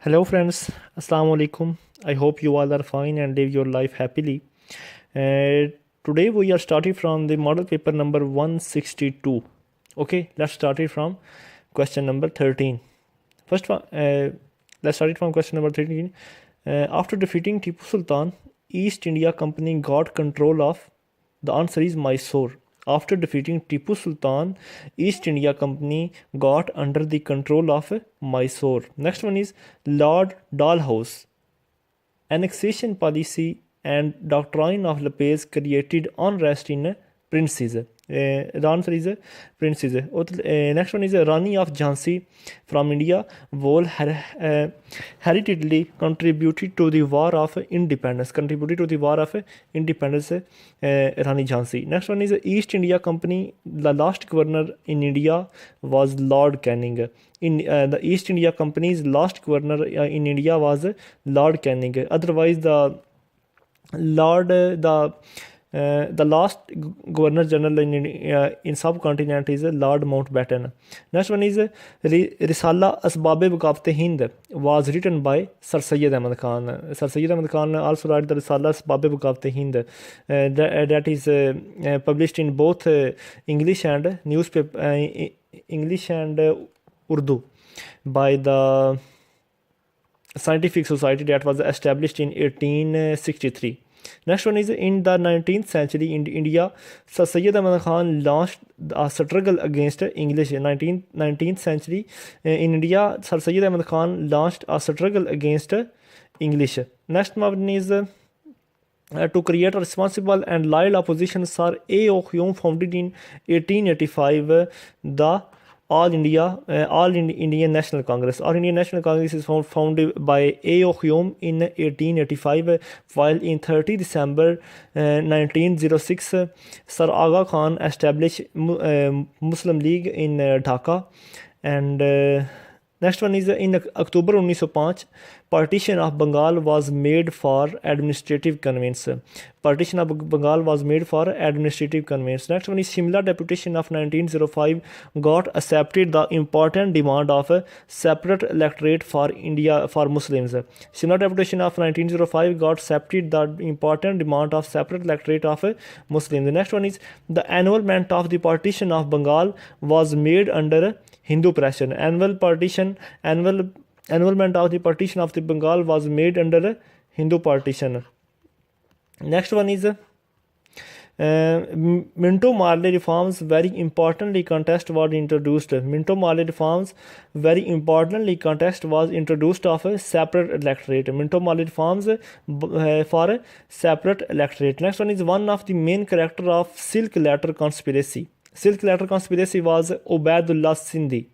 Hello, friends. Assalamu alaikum. I hope you all are fine and live your life happily. Uh, Today we are starting from the model paper number 162. Okay, let's start it from question number 13. First one, let's start it from question number 13. After defeating Tipu Sultan, East India Company got control of. The answer is Mysore. After defeating Tipu Sultan, East India Company got under the control of Mysore. Next one is Lord Dalhousie. Annexation policy and doctrine of Lepage created unrest in princes. The answer is princes. Next one is Rani of Jhansi from India. Wall heritedly contributed to the war of independence. Contributed to the war of independence. Rani Jhansi. Next one is East India Company. The last governor in India was Lord Canning. In the East India Company's last governor in India was Lord Canning. Otherwise, the last governor general in subcontinent is Lord Mountbatten. Next one is Risala Asbab-e Baqavat Hind was written by Sir Syed Ahmad Khan. Sir Syed Ahmad Khan also wrote the Risala Asbab-e Baqavat Hind. That is published in both English and newspaper, English and Urdu by the scientific society that was established in 1863. Next one is in the 19th century in India, Sir Syed Ahmad Khan launched a struggle against English. 19th century in India, Sir Syed Ahmad Khan launched a struggle against English. Next one is to create a responsible and loyal opposition. Sir A. O. Hume founded in 1885 the Indian National Congress. All Indian National Congress is founded by A. O. Hume in 1885, while in 30 December 1906, Sir Aga Khan established Muslim League in Dhaka. And next one is in October 1905, partition of Bengal was made for administrative convenience. Partition of Bengal was made for administrative convenience. Next one is Shimla Deputation of 1905 got accepted the important demand of a separate electorate for India for Muslims. Shimla Deputation of 1905 got accepted the important demand of separate electorate of Muslims. The next one is the annulment of the partition of Bengal was made under Hindu pressure. Annulment of the partition of the Bengal was made under Hindu partition. Next one is Minto Marley reforms very importantly contest was introduced. Minto Marley reforms very importantly contest was introduced of a separate electorate. Minto Marley reforms for a separate electorate. Next one is one of the main character of Silk Letter conspiracy. Silk Letter conspiracy was Ubaidullah Sindhi.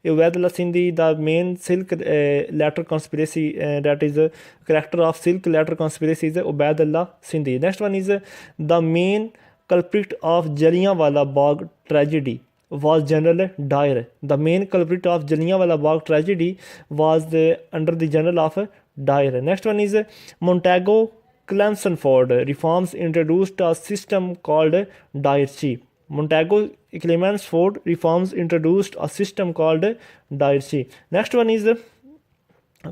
Ubaidullah Sindhi, the main Silk Letter conspiracy, that is a character of Silk Letter conspiracy is Ubaidullah Sindhi. Next one is the main culprit of Jallianwala Bagh tragedy was General Dyer. The main culprit of Jallianwala Bagh tragedy was under the general of Dyer. Next one is Montagu Chelmsford reforms introduced a system called Dyer-Chi. Montagu Chelmsford reforms introduced a system called Dyer-Chi. Next one is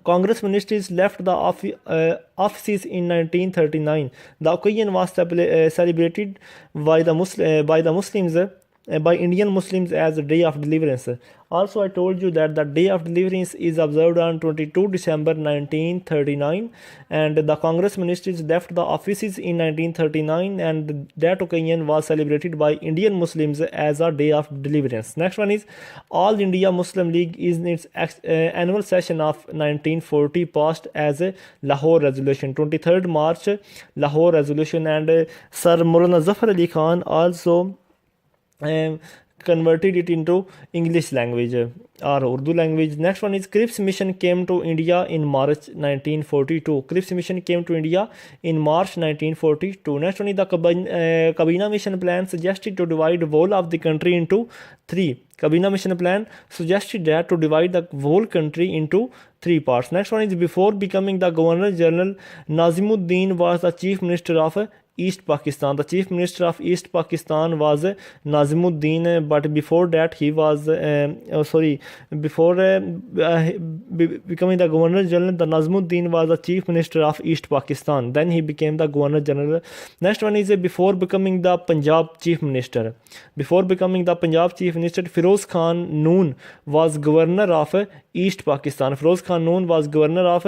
Congress ministries left the offices in 1939. The occasion was celebrated by the Muslims, by Indian Muslims as the Day of Deliverance. Also, I told you that the Day of Deliverance is observed on 22 December 1939, and the Congress ministries left the offices in 1939, and that occasion was celebrated by Indian Muslims as a Day of Deliverance. Next one is All India Muslim League is in its annual session of 1940 passed as a Lahore Resolution. 23rd March Lahore Resolution, and Sir Maulana Zafar Ali Khan also converted it into English language or Urdu language. Next one is Cripps mission came to India in March 1942. Cripps mission came to India in March 1942. Next one is the Kabina mission plan suggested to divide the whole of the country into three. Kabina mission plan suggested that to divide the whole country into three parts. Next one is before becoming the Governor General, Nazimuddin was the Chief Minister of East Pakistan. The Chief Minister of East Pakistan was Nazimuddin, but before that he was before becoming the Governor General, the Nazimuddin was the Chief Minister of East Pakistan. Then he became the Governor General. Next one is before becoming the Punjab Chief Minister. Before becoming the Punjab Chief Minister, Firoz Khan Noon was Governor of East Pakistan. Firoz Khan Noon was Governor of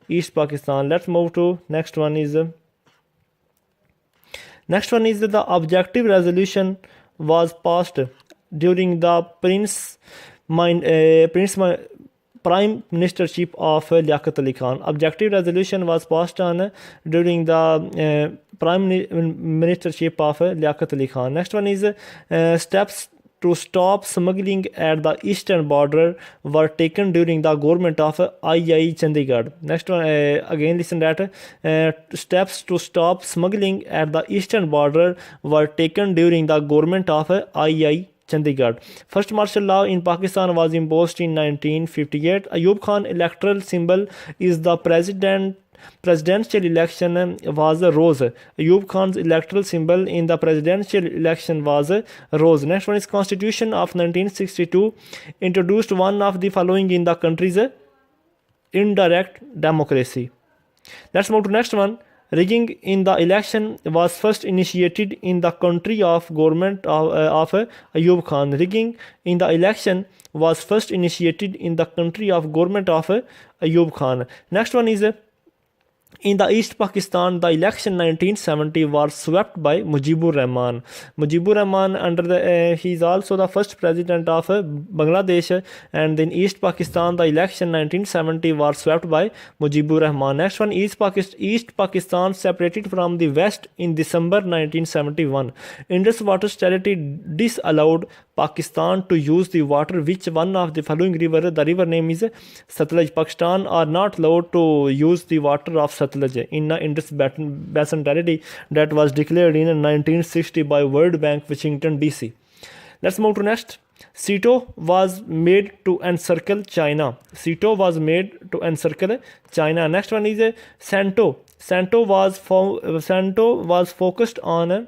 East Pakistan. Let's move to next one is the objective resolution was passed during the Prime Ministership of Liaquat Ali Khan. Objective resolution was passed on during the Prime Ministership of Liaquat Ali Khan. Next one is steps to stop smuggling at the eastern border were taken during the government of II Chandigarh. Next one, again listen that steps to stop smuggling at the eastern border were taken during the government of II Chandigarh. First martial law in Pakistan was imposed in 1958. Ayub Khan electoral symbol is the presidential election was a rose. Ayub Khan's electoral symbol in the presidential election was a rose. Next one is Constitution of 1962 introduced one of the following in the country's indirect democracy. Let's move to next one. Rigging in the election was first initiated in the country of government of Ayub Khan. Rigging in the election was first initiated in the country of government of Ayub Khan. Next one is in the East Pakistan, the election 1970 was swept by Mujibur Rahman. Mujibur Rahman he is also the first president of Bangladesh, and in East Pakistan the election 1970 was swept by Mujibur Rahman. Next one is East Pakistan separated from the West in December 1971. Indus Water Authority disallowed Pakistan to use the water which one of the following river, the river name is Satluj. Pakistan are not allowed to use the water of Satluj in the Indus Basin Treaty that was declared in 1960 by World Bank, Washington DC. Let's move to next. Sito was made to encircle China. Sito was made to encircle China. Next one is Santo. Santo was focused on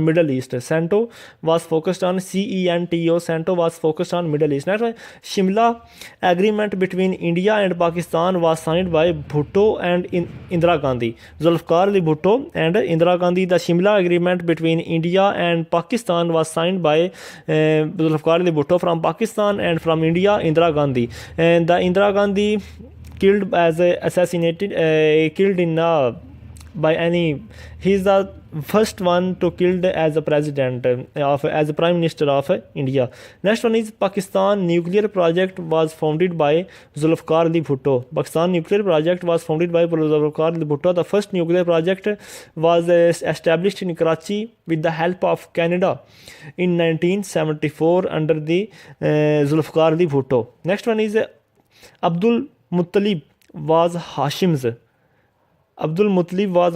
Middle East. Santo was focused on CENTO. Santo was focused on Middle East. Next one, Shimla agreement between India and Pakistan was signed by Bhutto and Indira Gandhi. Zulfikar Ali Bhutto and Indira Gandhi. The Shimla agreement between India and Pakistan was signed by Zulfikar Ali Bhutto from Pakistan, and from India Indira Gandhi. And the Indira Gandhi killed as assassinated, killed in by any. He is the first one to killed as a president as a prime minister of India. Next one is Pakistan nuclear project was founded by Zulfikar Ali Bhutto. Pakistan nuclear project was founded by Zulfikar Ali Bhutto. The first nuclear project was established in Karachi with the help of Canada in 1974 under the Zulfikar Ali Bhutto. Next one is Abdul Muttalib was Hashim's son. Abdul Muttalib was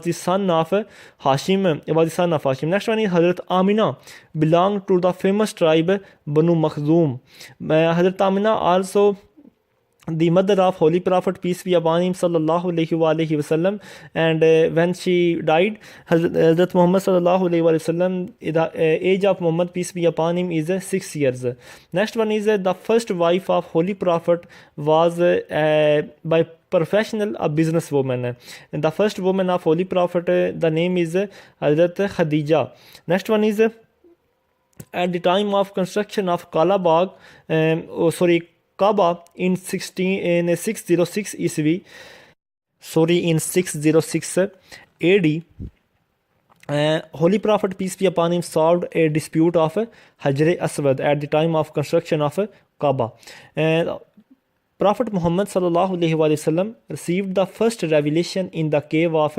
the son of Hashim. Next one is Hazrat Amina belonged to the famous tribe Banu Makhzum. Hazrat Amina also the mother of Holy Prophet, peace be upon him, sallallahu alaihi wasallam, and when she died, Hazrat Muhammad sallallahu alaihi wasallam, the age of Muhammad, peace be upon him, is 6 years. Next one is the first wife of Holy Prophet was by professional a businesswoman, and the first woman of Holy Prophet, the name is Hazrat Khadija. Next one is at the time of construction of Kaaba in 606 Iswi, in 606 AD, Holy Prophet, peace be upon him, solved a dispute of Hajr Aswad at the time of construction of Kaaba. Prophet Muhammad sallallahu alaihi wasallam received the first revelation in the cave of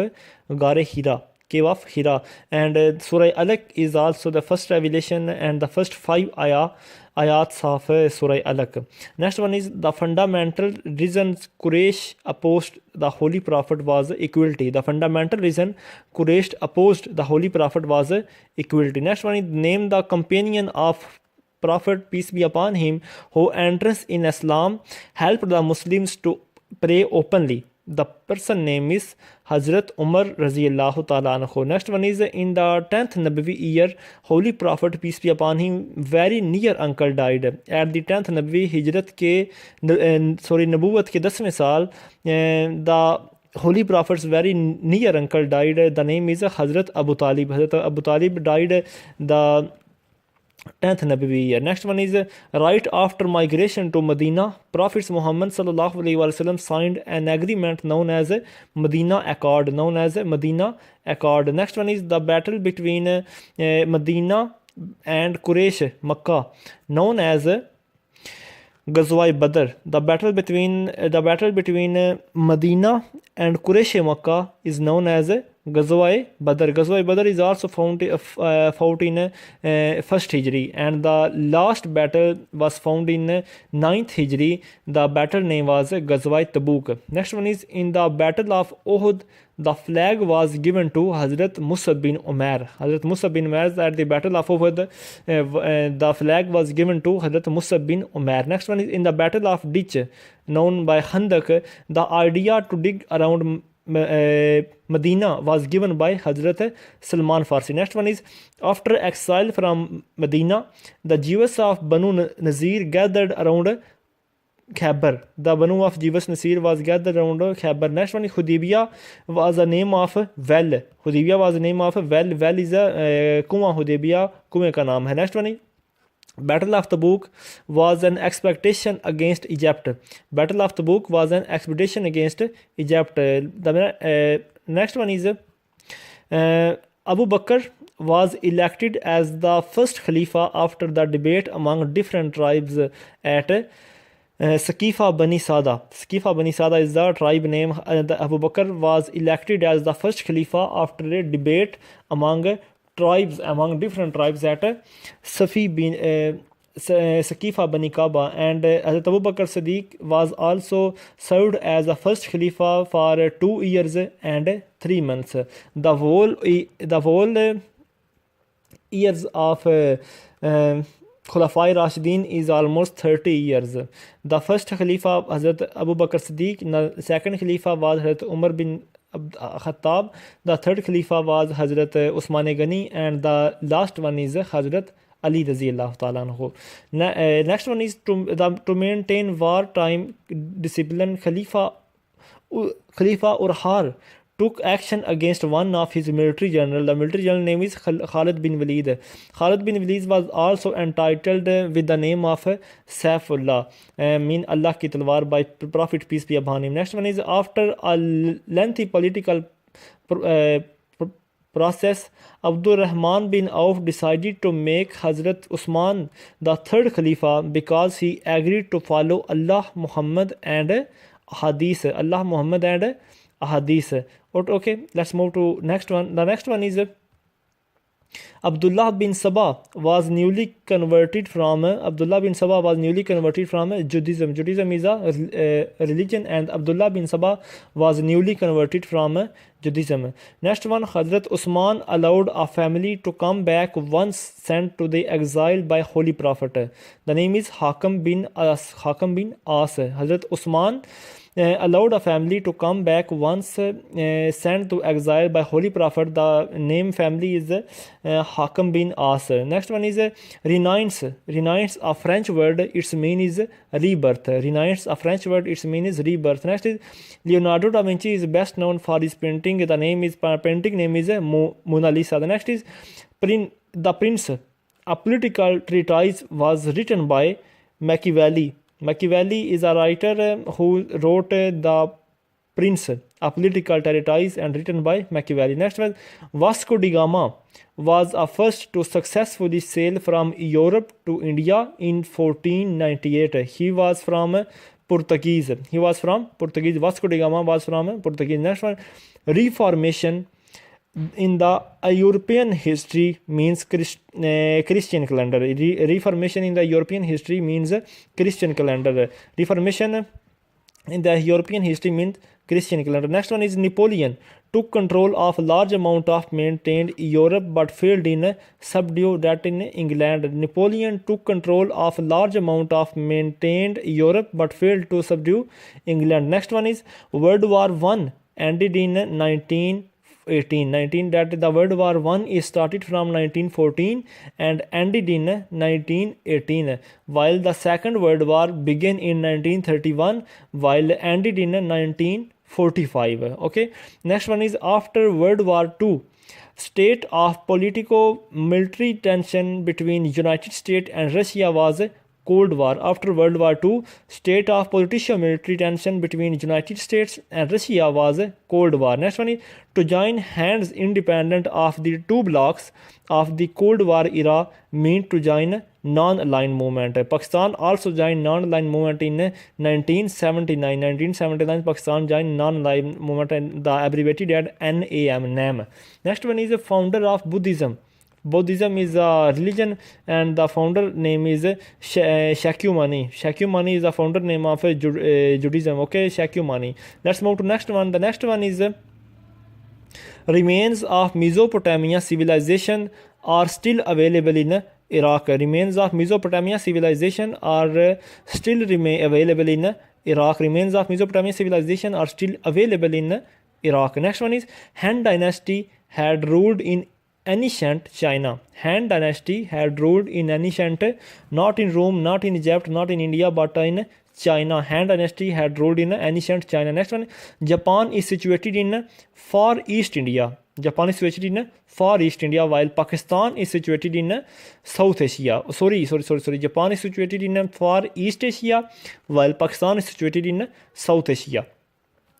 Hira, and Surah Alaq is also the first revelation and the first 5 ayats of Surah Alaq. Next one is the fundamental reason Quraysh opposed the Holy Prophet was equality. The fundamental reason Quraysh opposed the Holy Prophet was equality. Next one is name the companion of Prophet, peace be upon him, who entrance in Islam helped the Muslims to pray openly. The person name is Hazrat Umar Raziyallahu Ta'ala anhu. Next one is in the 10th Nabawi year, Holy Prophet, peace be upon him, very near uncle died. At the 10th Nabawi Hijrat ke, Nabuwat ke 10वें साल, the Holy Prophet's very near uncle died. The name is Hazrat Abu Talib. Hazrat Abu Talib died the 10th Nabawi year. Next one is right after migration to Medina, Prophet Muhammad sallallahu alaihi wasallam signed an agreement known as Medina Accord. Next one is the battle between Medina and Quraysh, Makkah, known as Ghazwa Badr. The battle between Medina and Quraysh Makkah is known as Ghazwa Badr. Ghazwa Badr is also fought in 1st Hijri, and the last battle was found in 9th Hijri. The battle name was Ghazwa Tabuk. Next one is in the battle of Uhud, the flag was given to Hazrat Musab bin Umair. Hazrat Musab bin Umair at the battle of Uhud, the flag was given to Hazrat Musab bin Umair. Next one is in the battle of Ditch, known by Khandak, the idea to dig around Medina was given by Hazrat Salman Farsi. Next one is after exile from Medina, the Jews of Banu Nazir gathered around Khyber. The Banu of Jews Nasir was gathered around Khyber. Next one is Hudaybiyah was a name of well. Hudaybiyah was a name of well. Well is a Kuwa. Hudaybiyah कुएं का नाम है. Next one is Battle of Tabuk was an expedition against Egypt. Battle of Tabuk was an expedition against Egypt. The next one is Abu Bakr was elected as the first Khalifa after the debate among different tribes at Saqifa Bani Sada. Saqifa Bani Sada is the tribe name. Abu Bakr was elected as the first Khalifa after a debate among different tribes at Saqifa Bani Kaaba, and Hazrat Abu Bakr Siddiq was also served as the first Khalifa for 2 years and 3 months. The whole years of Khulafai Rashidin is almost 30 years. The first Khalifa Hazrat Abu Bakr Siddiq, the second Khalifa was Hazrat Umar bin Khattab, the third Khalifa was Hazrat Usman Ghani, and the last one is Hazrat Ali Raziyallahu Ta'ala anhu. Next one is to maintain wartime discipline. Khalifa Urhar took action against one of his military general. The military general name is Khalid bin Walid. Khalid bin Walid was also entitled with the name of Saifullah, mean Allah ki talwar, by Prophet, peace be upon him. Next one is after a lengthy political process, Abdul Rahman bin Auf decided to make Hazrat Usman the third Khalifa because he agreed to follow Allah, Muhammad and Hadith. Okay, let's move to next one. The next one is Abdullah bin Sabah was newly converted from Judaism. Judaism is a religion, and Abdullah bin Sabah was newly converted from Judaism. Next one, Hazrat Usman allowed a family to come back once sent to the exile by Holy Prophet. The name is Hakam bin As. Hazrat Usman allowed a family to come back once sent to exile by Holy Prophet. The name family is Hakam bin As. Next one is renounce. Renounce, a French word, its meaning is rebirth. Renounce, a French word, its meaning is rebirth. Next is Leonardo da Vinci is best known for his painting. The painting name is Mona Lisa. The next is The Prince. A political treatise was written by Machiavelli. Machiavelli is a writer who wrote The Prince, a political treatise, and written by Machiavelli. Next one, Vasco da Gama was a first to successfully sail from Europe to India in 1498. He was from Portuguese. Vasco da Gama was from Portuguese. Next one, Reformation in the European history means Christian calendar. Reformation in the European history means Christian calendar. Reformation in the European history means Christian calendar. Next one is Napoleon took control of a large amount of maintained Europe but failed in subdue that in England. Napoleon took control of a large amount of maintained Europe but failed to subdue England. Next one is World War One ended in 19 that the World War One is started from 1914 and ended in 1918, while the Second World War began in 1931 while ended in 1945. Okay, next one is after World War Two, state of politico-military tension between United States and Russia was Cold War. After World War II, state of politico-military tension between United States and Russia was Cold War. Next one is to join hands independent of the two blocks of the Cold War era meant to join non-aligned movement. Pakistan also joined non-aligned movement in 1979. 1979 Pakistan joined non-aligned movement and the abbreviated as NAM. Next one is the founder of Buddhism. Buddhism is a religion and the founder name is Shakyamuni. Shakyamuni is the founder name of Judaism. Okay, Shakyamuni. Let's move to next one. The next one is remains of Mesopotamia civilization are still available in Iraq. Remains of Mesopotamia civilization are still available in Iraq. Remains of Mesopotamia civilization are still available in Iraq. Next one is Han dynasty had ruled in ancient China. Han dynasty had ruled in ancient, not in Rome, not in Egypt, not in India, but in China. Han dynasty had ruled in ancient China. Next one, Japan is situated in Far East India. Japan is situated in Far East India, while Pakistan is situated in South Asia. Sorry. Japan is situated in Far East Asia, while Pakistan is situated in South Asia.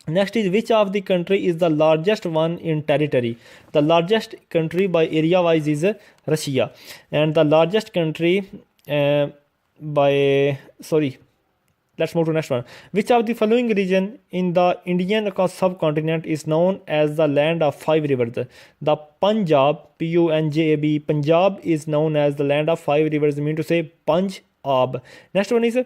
Next is which of the country is the largest one in territory? The largest country by area wise is Russia, and the largest country let's move to next one. Which of the following region in the Indian subcontinent is known as the land of five rivers? The Punjab, Punjab, Punjab is known as the land of five rivers, mean to say Punjab. Next one is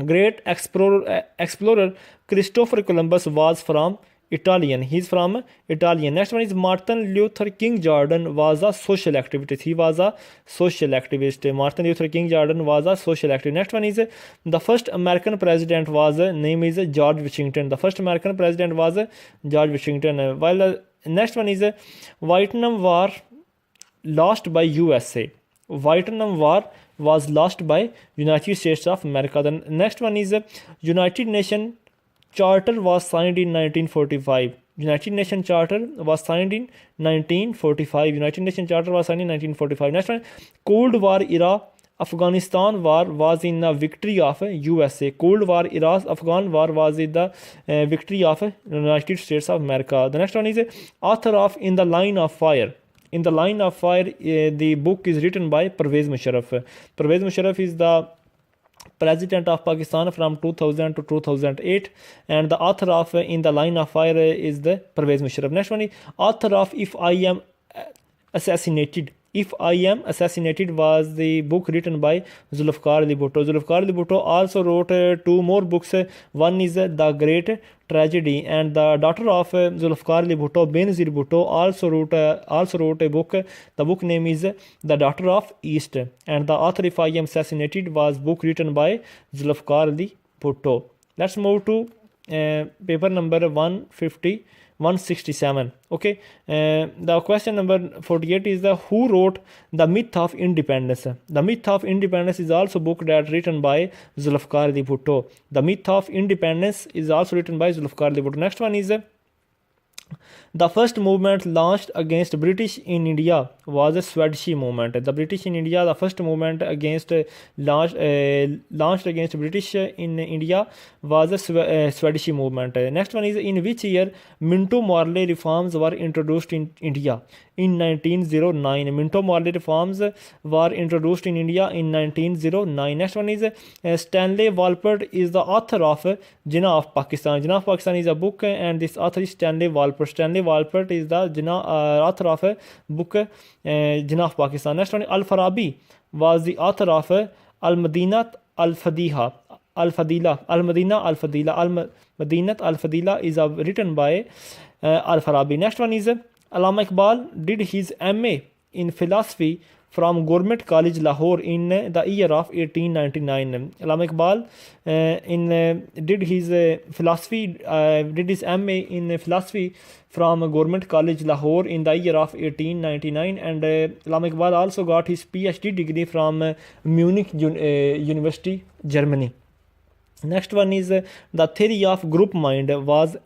great explorer Christopher Columbus was from Italian. He's from Italian. Next one is Martin Luther King Jordan was a social activist. He was a social activist. Martin Luther King Jordan was a social activist. Next one is the first American president was name is George Washington. The first American president was George Washington. While next one is Vietnam War lost by USA. Vietnam War was lost by United States of America. The next one is United Nations Charter was signed in 1945. United Nations Charter was signed in 1945. United Nations Charter was signed in 1945. Next one, Cold War era Afghanistan war was in the victory of USA. Cold War era Afghan war was in the victory of United States of America. The next one is author of In the Line of Fire. In the Line of Fire, the book is written by Pervez Musharraf. Pervez Musharraf is the President of Pakistan from 2000 to 2008, and the author of In the Line of Fire is the Pervez Musharraf. Next one is author of If I Am Assassinated. If I Am Assassinated was the book written by Zulfikar Ali Bhutto. Zulfikar Ali Bhutto also wrote two more books. One is The Great Tragedy, and the daughter of Zulfikar Ali Bhutto, Benazir Bhutto, also wrote a book. The book name is The Daughter of East, and the author If I Am Assassinated was book written by Zulfikar Ali Bhutto. Let's move to paper number 167. Okay, the question number 48 is who wrote The Myth of Independence. The Myth of Independence is also book that written by Zulfikar Ali Bhutto. The Myth of Independence is also written by Zulfikar Ali Bhutto. Next one is the first movement launched against British in India was the Swadeshi movement. The British in India, the first movement against launched against British in India was the Swadeshi movement. Next one is in which year Minto Morley reforms were introduced in India? In 1909. Minto Morley reforms were introduced in India in 1909. Next one is Stanley Walpert is the author of Jinnah of Pakistan. Jinnah of Pakistan is a book, and this author is Stanley Walpert. Stanley Walpert is the author of a book Jinnah of Pakistan. Next one, Al-Farabi was the author of Al-Madinat Al-Fadiha. Al-Fadila, Al-Madina Al-Fadila, Al-Madinat Al-Fadila is written by Al-Farabi. Next one is Allama Iqbal did his MA in philosophy from Government College Lahore in the year of 1899. Allama Iqbal did his did his MA in philosophy from Government College Lahore in the year of 1899, and Allama Iqbal also got his PhD degree from Munich University, Germany. Next one is the theory of group mind was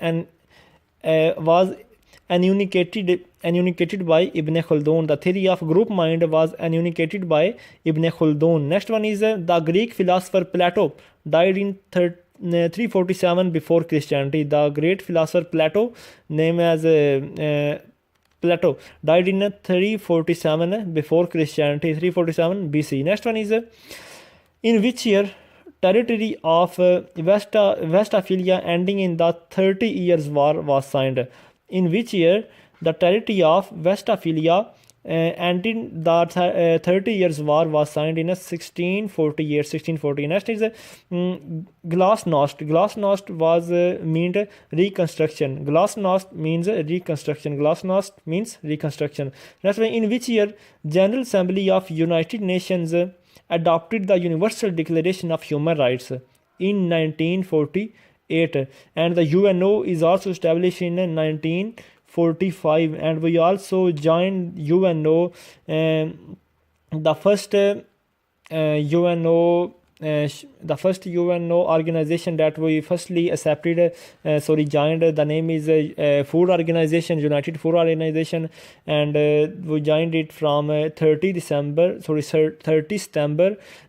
enunciated by Ibn Khaldun. The theory of group mind was enunciated by Ibn Khaldun. Next one is the Greek philosopher Plato died in 347 before Christianity. The great philosopher Plato, named as Plato, died in 347 before Christianity, 347 BC. Next one is in which year territory of Westphalia ending in the 30 Years' War was signed? In which year the territory of Westphalia ending the 30 Years' War was signed? In 1648. 1640. Next is Glasnost. Glasnost was meant reconstruction. Glasnost means reconstruction. Glasnost means reconstruction. Next one, in which year General Assembly of United Nations adopted the Universal Declaration of Human Rights? In 1948, and the UNO is also established in 1945, and we also joined UNO, the first UNO the first UNO organization that we firstly joined. The name is Food Organization, United Food Organization, and we joined it from 30 September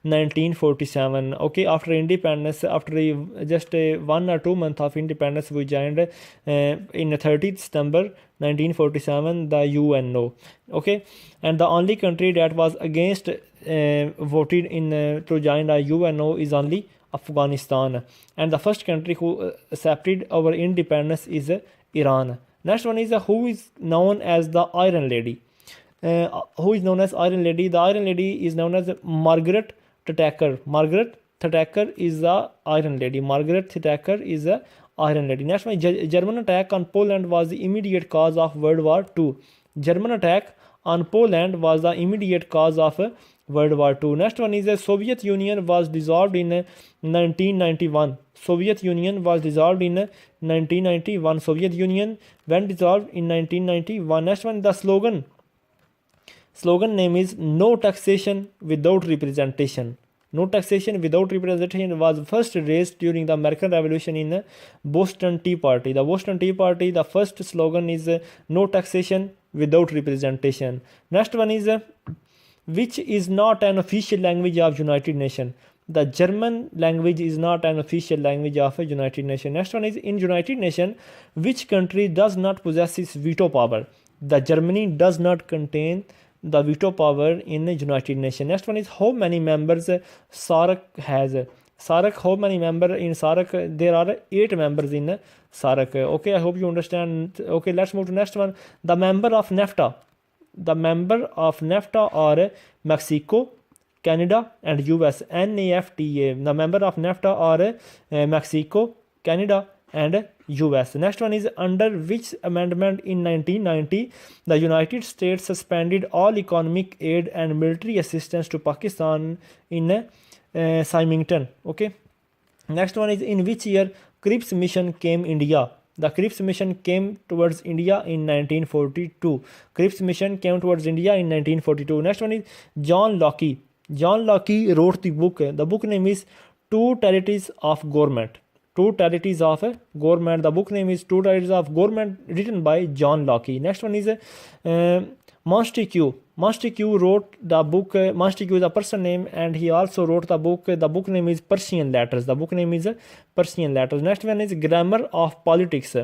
1947. Okay, after independence, after just 1 or 2 months of independence, we joined in 30 September 1947 the UNO. Okay, and the only country that was against voted in to join the UNO is only Afghanistan, and the first country who accepted our independence is Iran. Next one is who is known as the Iron Lady. Who is known as Iron Lady? The Iron Lady is known as Margaret Thatcher. Margaret Thatcher is the Iron Lady. Margaret Thatcher is the Iron Lady. Next one, German attack on Poland was the immediate cause of World War II. German attack on Poland was the immediate cause of World War II. Next one is the Soviet Union was dissolved in 1991. Soviet Union was dissolved in 1991. Soviet Union when dissolved in 1991. Next one, the slogan name is No Taxation Without Representation. No taxation without representation was first raised during the American Revolution in Boston Tea Party. The Boston Tea Party, the first slogan is no taxation without representation. Next one is which is not an official language of United Nations. The German language is not an official language of a United Nations. Next one is in United Nations, which country does not possess its veto power? The Germany does not contain the veto power in the United Nations. Next one is how many members SAARC has? SAARC, how many members in SAARC? There are 8 members in SAARC. Okay, I hope you understand. Okay, let's move to next one. The member of NAFTA. The member of NAFTA are Mexico, Canada and US. NAFTA. The member of NAFTA are Mexico, Canada and US. Next one is under which amendment in 1990 the United States suspended all economic aid and military assistance to Pakistan in Symington. Okay. Next one is in which year Cripps mission came India? The Cripps mission came towards India in 1942. Cripps mission came towards India in 1942. Next one is John Locke. John Locke wrote the book. The book name is Two Territories of Government. Two Territories of Government. The book name is Two Territories of Government, written by John Locke. Next one is Montesquieu. Montesquieu wrote the book. Montesquieu is a person name, and he also wrote the book. The book name is Persian Letters. The book name is Persian Letters. Next one is Grammar of Politics,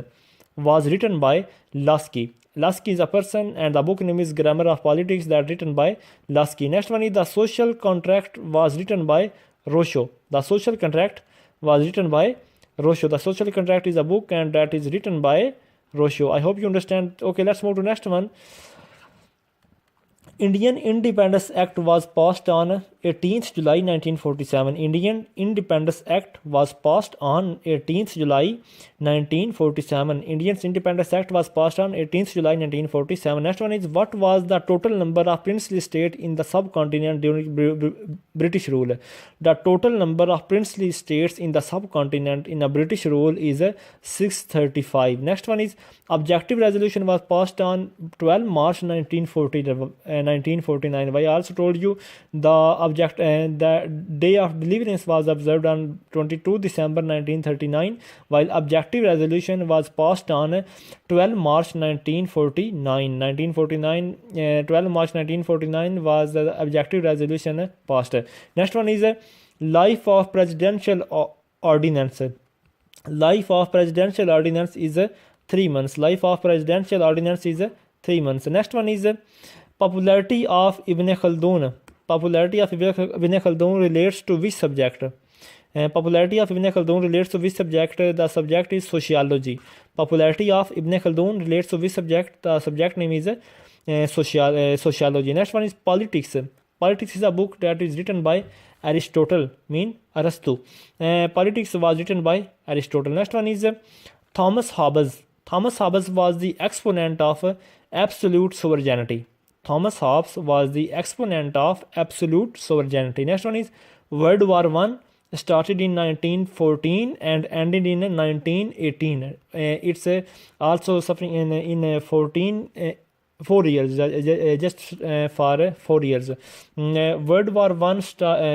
was written by Lasky. Lasky is a person, and the book name is Grammar of Politics, that written by Lasky. Next one is The Social Contract, was written by Rousseau. The Social Contract was written by Rousseau. The Social Contract is a book, and that is written by Rousseau. I hope you understand. Okay, let's move to next one. Indian Independence Act was passed on 18th July 1947. Indian Independence Act was passed on 18th July 1947. Indian Independence Act was passed on 18th July 1947. Next one is, what was the total number of princely states in the subcontinent during British rule? The total number of princely states in the subcontinent in a British rule is 635. Next one is, objective resolution was passed on 12 March 1949. I also told you the day of deliverance was observed on 22 December 1939, while objective resolution was passed on 12 March 1949. 12 March 1949 was the objective resolution passed. Next one is, life of presidential ordinance. Life of presidential ordinance is 3 months. Life of presidential ordinance is 3 months. Next one is, popularity of Ibn Khaldun. Popularity of Ibn Khaldun relates to which subject? Popularity of Ibn Khaldun relates to which subject? The subject is sociology. Popularity of Ibn Khaldun relates to which subject? The subject name is sociology. Next one is politics. Politics is a book that is written by Aristotle, mean Arastu. Politics was written by Aristotle. Next one is, Thomas Hobbes. Thomas Hobbes was the exponent of absolute sovereignty. Thomas Hobbes was the exponent of absolute sovereignty. Next one is, World War I started in 1914 and ended in 1918. It's also suffering in 4 years, just for 4 years. World War I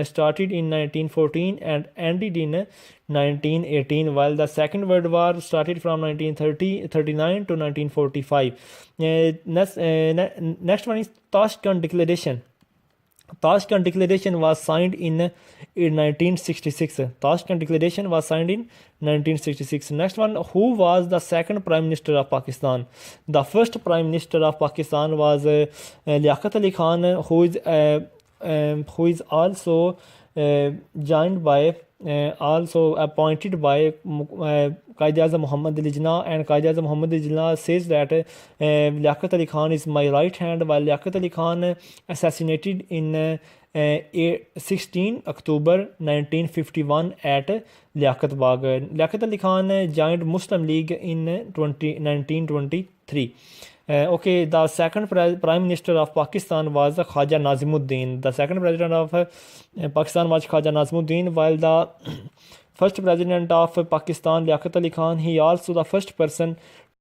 started in 1914 and ended in 1918, while the Second World War started from 1939 to 1945. Next one is Tashkent Declaration. Tashkent Declaration was signed in 1966. Tashkent Declaration was signed in 1966. Next one, who was the second Prime Minister of Pakistan? The first Prime Minister of Pakistan was Liaquat Ali Khan, who is also joined by also appointed by Quaid-e-Azam Muhammad Ali Jinnah, and Quaid-e-Azam Muhammad Ali Jinnah says that Liaquat Ali Khan is my right hand, while Liaquat Ali Khan assassinated in 16 October 1951 at Liaquat Bagh. Liaquat Ali Khan joined Muslim League in 1923. Okay, the second Prime Minister of Pakistan was Khwaja Nazimuddin. The second President of Pakistan was Khwaja Nazimuddin, while the first President of Pakistan, Liaquat Ali Khan, he also the first person